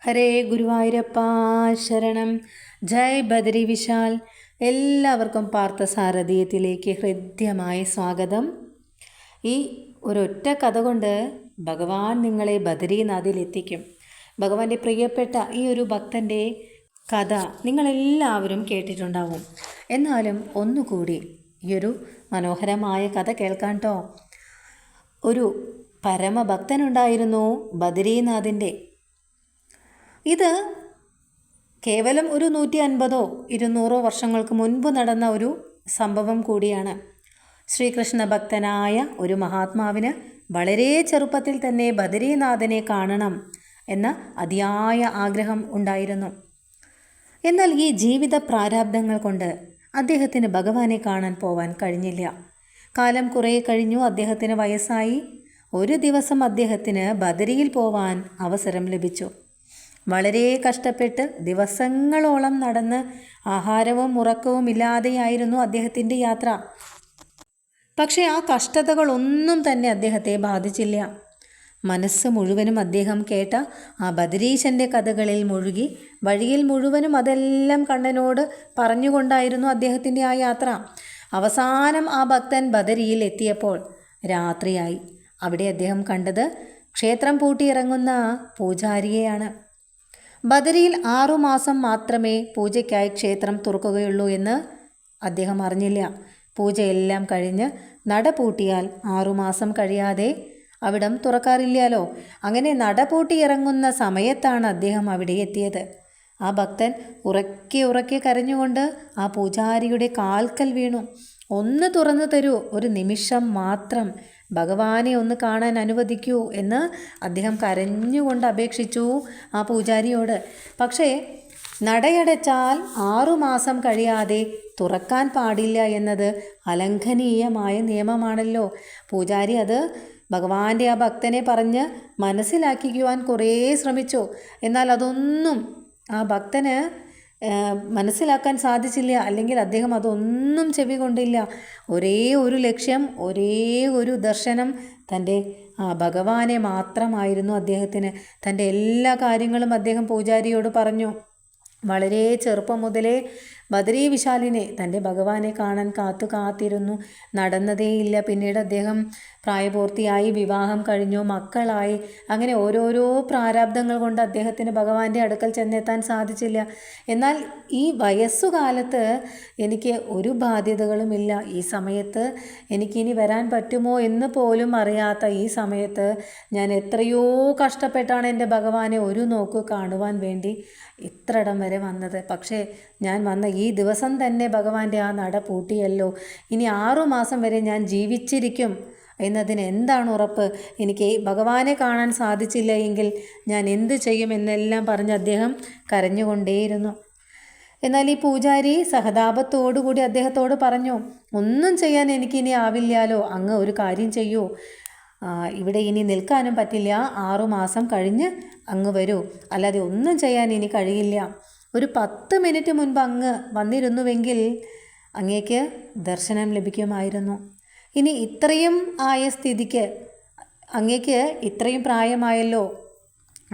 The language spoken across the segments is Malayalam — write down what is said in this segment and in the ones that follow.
ഹരേ ഗുരുവായൂരപ്പ ശരണം. ജയ് ബദരി വിശാൽ. എല്ലാവർക്കും പാർത്ഥസാരഥീയത്തിലേക്ക് ഹൃദ്യമായ സ്വാഗതം. ഈ ഒരൊറ്റ കഥ കൊണ്ട് ഭഗവാൻ നിങ്ങളെ ബദരീനാഥിലെത്തിക്കും. ഭഗവാന്റെ പ്രിയപ്പെട്ട ഈ ഒരു ഭക്തൻ്റെ കഥ നിങ്ങളെല്ലാവരും കേട്ടിട്ടുണ്ടാവും. എന്നാലും ഒന്നുകൂടി ഈ ഒരു മനോഹരമായ കഥ കേൾക്കാൻ കേട്ടോ. ഒരു പരമഭക്തനുണ്ടായിരുന്നു ബദരീനാഥിൻ്റെ. ഇത് കേവലം ഒരു 150-200 വർഷങ്ങൾക്ക് മുൻപ് നടന്ന ഒരു സംഭവം കൂടിയാണ്. ശ്രീകൃഷ്ണ ഭക്തനായ ഒരു മഹാത്മാവിന് വളരെ ചെറുപ്പത്തിൽ തന്നെ ബദരീനാഥനെ കാണണം എന്ന അതിയായ ആഗ്രഹം ഉണ്ടായിരുന്നു. എന്നാൽ ഈ ജീവിത പ്രാരാബ്ദങ്ങൾ കൊണ്ട് അദ്ദേഹത്തിന് ഭഗവാനെ കാണാൻ പോവാൻ കഴിഞ്ഞില്ല. കാലം കുറേ കഴിഞ്ഞു. അദ്ദേഹത്തിന് വയസ്സായി. ഒരു ദിവസം അദ്ദേഹത്തിന് ബദരിയിൽ പോവാൻ അവസരം ലഭിച്ചു. വളരെ കഷ്ടപ്പെട്ട് ദിവസങ്ങളോളം നടന്ന് ആഹാരവും ഉറക്കവും ഇല്ലാതെയായിരുന്നു അദ്ദേഹത്തിൻ്റെ യാത്ര. പക്ഷേ ആ കഷ്ടതകളൊന്നും തന്നെ അദ്ദേഹത്തെ ബാധിച്ചില്ല. മനസ്സ് മുഴുവനും അദ്ദേഹം കേട്ട ആ ബദരീശൻ്റെ കഥകളിൽ മുഴുകി വഴിയിൽ മുഴുവനും അതെല്ലാം കണ്ണനോട് പറഞ്ഞുകൊണ്ടായിരുന്നു അദ്ദേഹത്തിൻ്റെ ആ യാത്ര. അവസാനം ആ ഭക്തൻ ബദരിയിൽ എത്തിയപ്പോൾ രാത്രിയായി. അവിടെ അദ്ദേഹം കണ്ടത് ക്ഷേത്രം പൂട്ടിയിറങ്ങുന്ന പൂജാരിയെയാണ്. ബദരിയിൽ 6 മാസം മാത്രമേ പൂജയ്ക്കായി ക്ഷേത്രം തുറക്കുകയുള്ളൂ എന്ന് അദ്ദേഹം അറിഞ്ഞില്ല. പൂജയെല്ലാം കഴിഞ്ഞ് നട പൂട്ടിയാൽ 6 മാസം കഴിയാതെ അവിടം തുറക്കാറില്ലല്ലോ. അങ്ങനെ നട പൂട്ടി ഇറങ്ങുന്ന സമയത്താണ് അദ്ദേഹം അവിടെ എത്തിയത്. ആ ഭക്തൻ ഉറക്കെ കരഞ്ഞുകൊണ്ട് ആ പൂജാരിയുടെ കാൽക്കൽ വീണു. ഒന്ന് തുറന്നു തരൂ, ഒരു നിമിഷം മാത്രം ഭഗവാനെ ഒന്ന് കാണാൻ അനുവദിക്കൂ എന്ന് അദ്ദേഹം കരഞ്ഞുകൊണ്ട് അപേക്ഷിച്ചു ആ പൂജാരിയോട്. പക്ഷേ നടയടച്ചാൽ 6 മാസം കഴിയാതെ തുറക്കാൻ പാടില്ല എന്നത് അലംഘനീയമായ നിയമമാണല്ലോ. പൂജാരി അത് ഭഗവാന്റെ ആ ഭക്തനെ പറഞ്ഞ് മനസ്സിലാക്കിക്കുവാൻ കുറേ ശ്രമിച്ചു. എന്നാൽ അതൊന്നും ആ ഭക്തന് മനസ്സിലാക്കാൻ സാധിച്ചില്ല. അല്ലെങ്കിൽ അദ്ദേഹം അതൊന്നും ചെവി കൊണ്ടില്ല. ഒരേ ഒരു ലക്ഷ്യം, ഒരേ ഒരു ദർശനം, തൻ്റെ ഭഗവാനെ മാത്രമായിരുന്നു അദ്ദേഹത്തിന്. തൻ്റെ എല്ലാ കാര്യങ്ങളും അദ്ദേഹം പൂജാരിയോട് പറഞ്ഞു. വളരെ ചെറുപ്പം മുതലേ ബദരീ വിശാലിനെ തൻ്റെ ഭഗവാനെ കാണാൻ കാത്തിരുന്നു. നടന്നതേയില്ല. പിന്നീട് അദ്ദേഹം പ്രായപൂർത്തിയായി, വിവാഹം കഴിഞ്ഞു, മക്കളായി. അങ്ങനെ ഓരോരോ പ്രാരാബ്ദങ്ങൾ കൊണ്ട് അദ്ദേഹത്തിന് ഭഗവാന്റെ അടുക്കൽ ചെന്നെത്താൻ സാധിച്ചില്ല. എന്നാൽ ഈ വയസ്സുകാലത്ത് എനിക്ക് ഒരു ബാധ്യതകളുമില്ല. ഈ സമയത്ത് എനിക്കിനി വരാൻ പറ്റുമോ എന്ന് പോലും അറിയാത്ത ഈ സമയത്ത് ഞാൻ എത്രയോ കഷ്ടപ്പെട്ടാണ് എൻ്റെ ഭഗവാനെ ഒരു നോക്ക് കാണുവാൻ വേണ്ടി ഇത്രയിടം വരെ വന്നത്. പക്ഷേ ഞാൻ വന്ന ഈ ദിവസം തന്നെ ഭഗവാന്റെ ആ നട പൂട്ടിയല്ലോ. ഇനി 6 മാസം വരെ ഞാൻ ജീവിച്ചിരിക്കും എന്നതിന് എന്താണ് ഉറപ്പ്? എനിക്ക് ഭഗവാനെ കാണാൻ സാധിച്ചില്ല എങ്കിൽ ഞാൻ എന്ത് ചെയ്യും എന്നെല്ലാം പറഞ്ഞ് അദ്ദേഹം കരഞ്ഞുകൊണ്ടേയിരുന്നു. എന്നാൽ ഈ പൂജാരി സഹതാപത്തോടുകൂടി അദ്ദേഹത്തോട് പറഞ്ഞു, ഒന്നും ചെയ്യാൻ എനിക്കിനി ആവില്ലാലോ. അങ്ങ് ഒരു കാര്യം ചെയ്യൂ, ഇവിടെ ഇനി നിൽക്കാനും പറ്റില്ല. 6 മാസം കഴിഞ്ഞ് അങ്ങ് വരൂ, അല്ലാതെ ഒന്നും ചെയ്യാൻ ഇനി കഴിയില്ല. ഒരു 10 മിനിറ്റ് മുൻപ് അങ്ങ് വന്നിരുന്നുവെങ്കിൽ അങ്ങേക്ക് ദർശനം ലഭിക്കുമായിരുന്നു. ഇനി ഇത്രയും ആയ സ്ഥിതിക്ക്, അങ്ങേക്ക് ഇത്രയും പ്രായമായല്ലോ,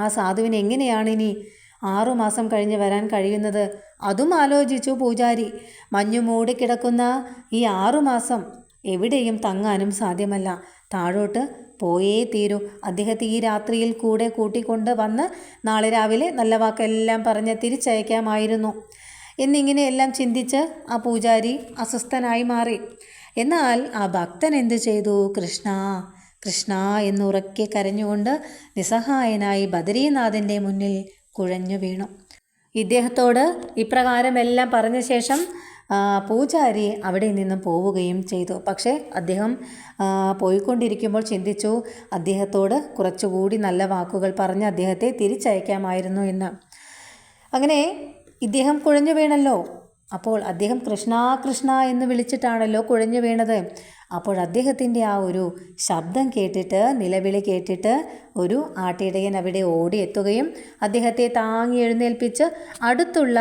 ആ സാധുവിന് എങ്ങനെയാണ് ഇനി 6 മാസം കഴിഞ്ഞ് വരാൻ കഴിയുന്നത്? അതും ആലോചിച്ചു പൂജാരി. മഞ്ഞു മൂടിക്കിടക്കുന്ന ഈ 6 മാസം എവിടെയും തങ്ങാനും സാധ്യമല്ല. താഴോട്ട് പോയേ തീരൂ. അദ്ദേഹത്തെ ഈ രാത്രിയിൽ കൂടെ കൂട്ടിക്കൊണ്ട് വന്ന് നാളെ രാവിലെ നല്ല വാക്കെല്ലാം പറഞ്ഞ് തിരിച്ചയക്കാമായിരുന്നു എന്നിങ്ങനെയെല്ലാം ചിന്തിച്ച് ആ പൂജാരി അസ്വസ്ഥനായി മാറി. എന്നാൽ ആ ഭക്തൻ എന്ത് ചെയ്തു? കൃഷ്ണ കൃഷ്ണ എന്നുറക്കെ കരഞ്ഞുകൊണ്ട് നിസ്സഹായനായി ബദരീനാഥൻ്റെ മുന്നിൽ കുഴഞ്ഞു വീണു. ഇദ്ദേഹത്തോട് ഇപ്രകാരമെല്ലാം പറഞ്ഞ ശേഷം പൂജാരി അവിടെ നിന്നും പോവുകയും ചെയ്തു. പക്ഷേ അദ്ദേഹം പോയിക്കൊണ്ടിരിക്കുമ്പോൾ ചിന്തിച്ചു, അദ്ദേഹത്തോട് കുറച്ചുകൂടി നല്ല വാക്കുകൾ പറഞ്ഞ് അദ്ദേഹത്തെ തിരിച്ചയക്കാമായിരുന്നു എന്ന്. അങ്ങനെ ഇദ്ദേഹം കുഴഞ്ഞു വീണല്ലോ. അപ്പോൾ അദ്ദേഹം കൃഷ്ണ കൃഷ്ണ എന്ന് വിളിച്ചിട്ടാണല്ലോ കുഴഞ്ഞു വീണത്. അപ്പോൾ അദ്ദേഹത്തിൻ്റെ ആ ഒരു ശബ്ദം കേട്ടിട്ട്, നിലവിളി കേട്ടിട്ട് ഒരു ആട്ടിടയൻ അവിടെ ഓടിയെത്തുകയും അദ്ദേഹത്തെ താങ്ങി എഴുന്നേൽപ്പിച്ച് അടുത്തുള്ള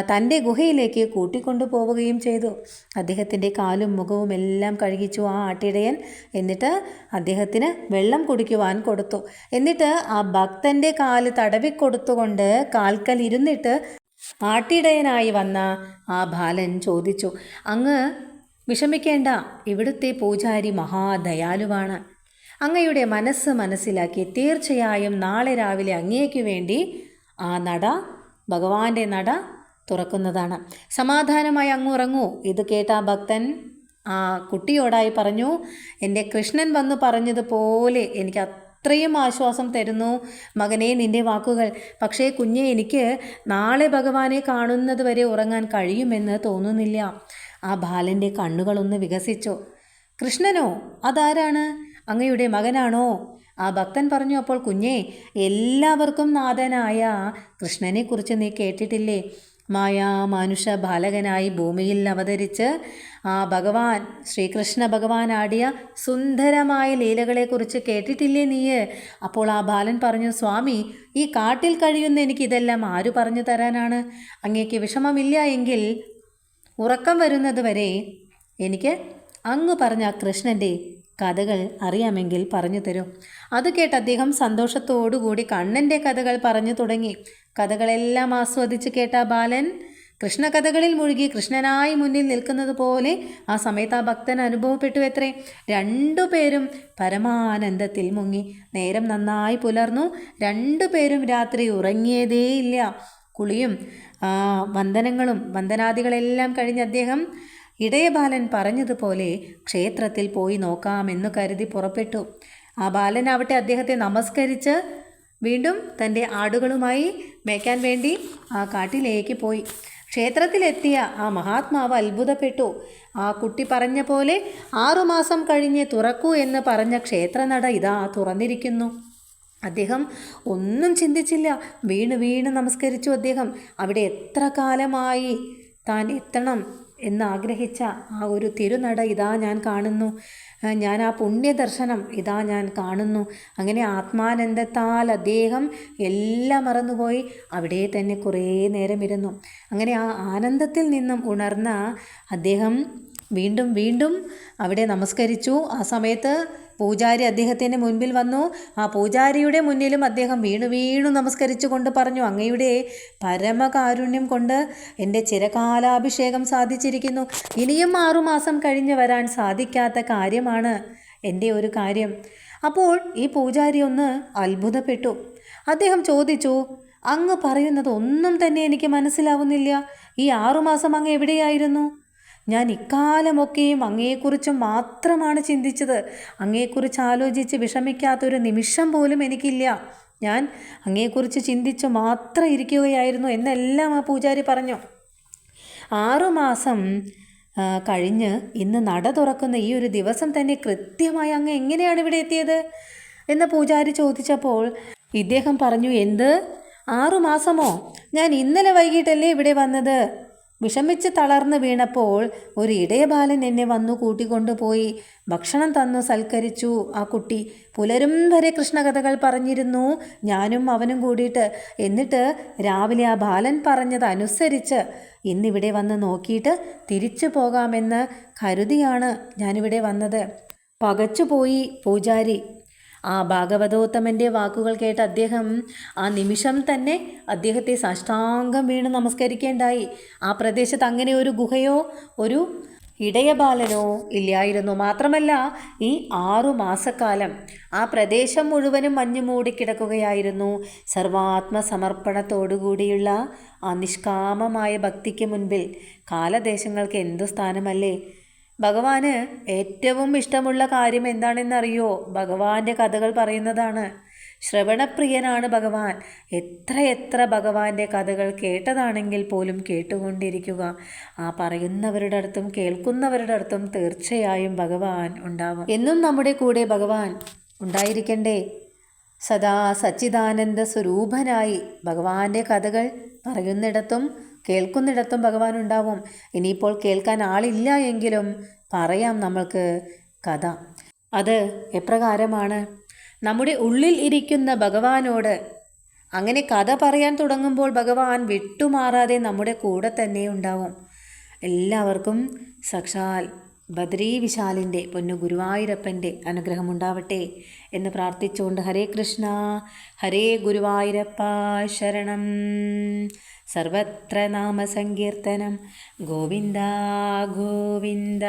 തൻ്റെ ഗുഹയിലേക്ക് കൂട്ടിക്കൊണ്ടു പോവുകയും ചെയ്തു. അദ്ദേഹത്തിൻ്റെ കാലും മുഖവും എല്ലാം കഴുകിച്ചു ആ ആട്ടിടയൻ. എന്നിട്ട് അദ്ദേഹത്തിന് വെള്ളം കുടിക്കുവാൻ കൊടുത്തു. എന്നിട്ട് ആ ഭക്തൻ്റെ കാല് തടവിക്കൊടുത്തുകൊണ്ട് കാൽക്കൽ ഇരുന്നിട്ട് ആട്ടിടയനായി വന്ന ആ ബാലൻ ചോദിച്ചു, അങ്ങ് വിഷമിക്കേണ്ട, ഇവിടുത്തെ പൂജാരി മഹാദയാലുവാണ്. അങ്ങയുടെ മനസ്സ് മനസ്സിലാക്കി തീർച്ചയായും നാളെ രാവിലെ അങ്ങേക്ക് വേണ്ടി ആ നട, ഭഗവാന്റെ നട തുറക്കുന്നതാണ്. സമാധാനമായി അങ്ങ് ഉറങ്ങൂ. ഇത് കേട്ട ആ ഭക്തൻ ആ കുട്ടിയോടായി പറഞ്ഞു, എൻ്റെ കൃഷ്ണൻ വന്നു പറഞ്ഞതുപോലെ എനിക്ക് അത്രയും ആശ്വാസം തരുന്നു മകനെ നിൻ്റെ വാക്കുകൾ. പക്ഷേ കുഞ്ഞെ, എനിക്ക് നാളെ ഭഗവാനെ കാണുന്നത് വരെ ഉറങ്ങാൻ കഴിയുമെന്ന് തോന്നുന്നില്ല. ആ ബാലൻ്റെ കണ്ണുകളൊന്ന് വികസിച്ചു. കൃഷ്ണനോ? അതാരാണ്? അങ്ങയുടെ മകനാണോ? ആ ഭക്തൻ പറഞ്ഞു. അപ്പോൾ കുഞ്ഞേ, എല്ലാവർക്കും നാഥനായ കൃഷ്ണനെക്കുറിച്ച് നീ കേട്ടിട്ടില്ലേ? മാനുഷ ബാലകനായി ഭൂമിയിൽ അവതരിച്ച് ആ ഭഗവാൻ ശ്രീകൃഷ്ണ ഭഗവാൻ ആടിയ സുന്ദരമായ ലീലകളെക്കുറിച്ച് കേട്ടിട്ടില്ലേ നീ? അപ്പോൾ ആ ബാലൻ പറഞ്ഞു, സ്വാമി, ഈ കാട്ടിൽ കഴിയുന്ന എനിക്കിതെല്ലാം ആര് പറഞ്ഞു തരാനാണ്? അങ്ങേക്ക് വിഷമമില്ല എങ്കിൽ ഉറക്കം വരുന്നത് വരെ എനിക്ക് അങ്ങ് പറഞ്ഞ കൃഷ്ണൻ്റെ കഥകൾ അറിയാമെങ്കിൽ പറഞ്ഞു തരും. അത് കേട്ട് അദ്ദേഹം സന്തോഷത്തോടുകൂടി കണ്ണൻ്റെ കഥകൾ പറഞ്ഞു തുടങ്ങി. കഥകളെല്ലാം ആസ്വദിച്ച് കേട്ട ബാലൻ കൃഷ്ണകഥകളിൽ മുഴുകി കൃഷ്ണനായി മുന്നിൽ നിൽക്കുന്നത് പോലെ ആ സമയത്ത് ആ ഭക്തൻ അനുഭവപ്പെട്ടു എത്രേ. രണ്ടുപേരും പരമാനന്ദത്തിൽ മുങ്ങി. നേരം നന്നായി പുലർന്നു. രണ്ടുപേരും രാത്രി ഉറങ്ങിയതേയില്ല. കുളിയും വന്ദനങ്ങളും വന്ദനാദികളെല്ലാം കഴിഞ്ഞ് അദ്ദേഹം ഇടയബാലൻ പറഞ്ഞതുപോലെ ക്ഷേത്രത്തിൽ പോയി നോക്കാമെന്നു കരുതി പുറപ്പെട്ടു. ആ ബാലനാവട്ടെ അദ്ദേഹത്തെ നമസ്കരിച്ച് വീണ്ടും തൻ്റെ ആടുകളുമായി മേയ്ക്കാൻ വേണ്ടി ആ കാട്ടിലേക്ക് പോയി. ക്ഷേത്രത്തിലെത്തിയ ആ മഹാത്മാവ് അത്ഭുതപ്പെട്ടു. ആ കുട്ടി പറഞ്ഞ പോലെ 6 മാസം കഴിഞ്ഞ് തുറക്കൂ എന്ന് പറഞ്ഞ ക്ഷേത്രനട ഇതാ തുറന്നിരിക്കുന്നു. അദ്ദേഹം ഒന്നും ചിന്തിച്ചില്ല. വീണ് നമസ്കരിച്ചു. അദ്ദേഹം അവിടെ എത്ര കാലമായി താൻ എത്തണം എന്നാഗ്രഹിച്ച ആ ഒരു തിരുനട ഇതാ ഞാൻ കാണുന്നു. ഞാൻ ആ പുണ്യദർശനം ഇതാ ഞാൻ കാണുന്നു. അങ്ങനെ ആത്മാനന്ദത്താൽ അദ്ദേഹം എല്ലാം മറന്നുപോയി അവിടെ തന്നെ കുറേ നേരം ഇരുന്നു. അങ്ങനെ ആ ആനന്ദത്തിൽ നിന്നും ഉണർന്ന അദ്ദേഹം വീണ്ടും അവിടെ നമസ്കരിച്ചു. ആ സമയത്ത് പൂജാരി അദ്ദേഹത്തിൻ്റെ മുൻപിൽ വന്നു. ആ പൂജാരിയുടെ മുന്നിലും അദ്ദേഹം വീണു നമസ്കരിച്ചു കൊണ്ട് പറഞ്ഞു, അങ്ങയുടെ പരമകാരുണ്യം കൊണ്ട് എൻ്റെ ചിരകാലാഭിഷേകം സാധിച്ചിരിക്കുന്നു. ഇനിയും 6 മാസം കഴിഞ്ഞ് വരാൻ സാധിക്കാത്ത കാര്യമാണ് എൻ്റെ ഒരു കാര്യം. അപ്പോൾ ഈ പൂജാരി ഒന്ന് അത്ഭുതപ്പെട്ടു. അദ്ദേഹം ചോദിച്ചു, അങ്ങ് പറയുന്നത് ഒന്നും തന്നെ എനിക്ക് മനസ്സിലാവുന്നില്ല. ഈ 6 മാസം അങ്ങ് എവിടെയായിരുന്നു? ഞാൻ ഇക്കാലമൊക്കെയും അങ്ങയെക്കുറിച്ച് മാത്രമാണ് ചിന്തിച്ചത്. അങ്ങയെക്കുറിച്ച് ആലോചിച്ച് വിഷമിക്കാത്തൊരു നിമിഷം പോലും എനിക്കില്ല. ഞാൻ അങ്ങയെക്കുറിച്ച് ചിന്തിച്ച് മാത്രം ഇരിക്കുകയായിരുന്നു എന്നെല്ലാം ആ പൂജാരി പറഞ്ഞു. 6 മാസം കഴിഞ്ഞ് ഇന്ന് നട തുറക്കുന്ന ഈ ഒരു ദിവസം തന്നെ കൃത്യമായി അങ്ങ് എങ്ങനെയാണ് ഇവിടെ എത്തിയത് എന്ന് പൂജാരി ചോദിച്ചപ്പോൾ ഇദ്ദേഹം പറഞ്ഞു, എന്ത് 6 മാസമോ? ഞാൻ ഇന്നലെ വൈകിട്ടല്ലേ ഇവിടെ വന്നത്. വിഷമിച്ച് തളർന്ന് വീണപ്പോൾ ഒരു ഇടയബാലൻ എന്നെ വന്നു കൂട്ടിക്കൊണ്ടുപോയി. ഭക്ഷണം തന്നു സൽക്കരിച്ചു. ആ കുട്ടി പുലരും വരെ കൃഷ്ണകഥകൾ പറഞ്ഞിരുന്നു, ഞാനും അവനും കൂടിയിട്ട്. എന്നിട്ട് രാവിലെ ആ ബാലൻ പറഞ്ഞതനുസരിച്ച് ഇന്നിവിടെ വന്ന് നോക്കിയിട്ട് തിരിച്ചു പോകാമെന്ന് കരുതിയാണ് ഞാനിവിടെ വന്നത്. പകച്ചുപോയി പൂജാരി. ആ ഭാഗവതോത്തമൻ്റെ വാക്കുകൾ കേട്ട് അദ്ദേഹം ആ നിമിഷം തന്നെ അദ്ദേഹത്തെ സാഷ്ടാംഗം വീണ് നമസ്കരിക്കേണ്ടായി. ആ പ്രദേശത്ത് അങ്ങനെ ഒരു ഗുഹയോ ഒരു ഇടയബാലനോ ഇല്ലായിരുന്നു. മാത്രമല്ല ഈ 6 മാസക്കാലം ആ പ്രദേശം മുഴുവനും മഞ്ഞു മൂടിക്കിടക്കുകയായിരുന്നു. സർവാത്മസമർപ്പണത്തോടുകൂടിയുള്ള ആ നിഷ്കാമമായ ഭക്തിക്ക് മുൻപിൽ കാലദേശങ്ങൾക്ക് എന്തു സ്ഥാനമല്ലേ? ഭഗവാന് ഏറ്റവും ഇഷ്ടമുള്ള കാര്യം എന്താണെന്നറിയോ? ഭഗവാന്റെ കഥകൾ പറയുന്നതാണ്. ശ്രവണപ്രിയനാണ് ഭഗവാൻ. എത്ര ഭഗവാന്റെ കഥകൾ കേട്ടതാണെങ്കിൽ പോലും കേട്ടുകൊണ്ടിരിക്കുക. ആ പറയുന്നവരുടെ അടുത്തും കേൾക്കുന്നവരുടെ അടുത്തും തീർച്ചയായും ഭഗവാൻ ഉണ്ടാവും. എന്നും നമ്മുടെ കൂടെ ഭഗവാൻ ഉണ്ടായിരിക്കണ്ടേ? സദാ സച്ചിദാനന്ദ സ്വരൂപനായി ഭഗവാന്റെ കഥകൾ പറയുന്നിടത്തും കേൾക്കുന്നിടത്തും ഭഗവാൻ ഉണ്ടാവും. ഇനിയിപ്പോൾ കേൾക്കാൻ ആളില്ല എങ്കിലും പറയാം നമ്മൾക്ക് കഥ. അത് എപ്രകാരമാണ്? നമ്മുടെ ഉള്ളിൽ ഇരിക്കുന്ന ഭഗവാനോട് അങ്ങനെ കഥ പറയാൻ തുടങ്ങുമ്പോൾ ഭഗവാൻ വിട്ടുമാറാതെ നമ്മുടെ കൂടെ തന്നെ ഉണ്ടാവും. എല്ലാവർക്കും സാക്ഷാൽ ബദ്രീ വിശാലിൻ്റെ പൊന്നു ഗുരുവായൂരപ്പൻ്റെ അനുഗ്രഹം ഉണ്ടാവട്ടെ എന്ന് പ്രാർത്ഥിച്ചുകൊണ്ട് ഹരേ കൃഷ്ണ ഹരേ ഗുരുവായൂരപ്പ ശരണം. സർവത്ര നാമസങ്കീർത്തനം ഗോവിന്ദ ഗോവിന്ദ.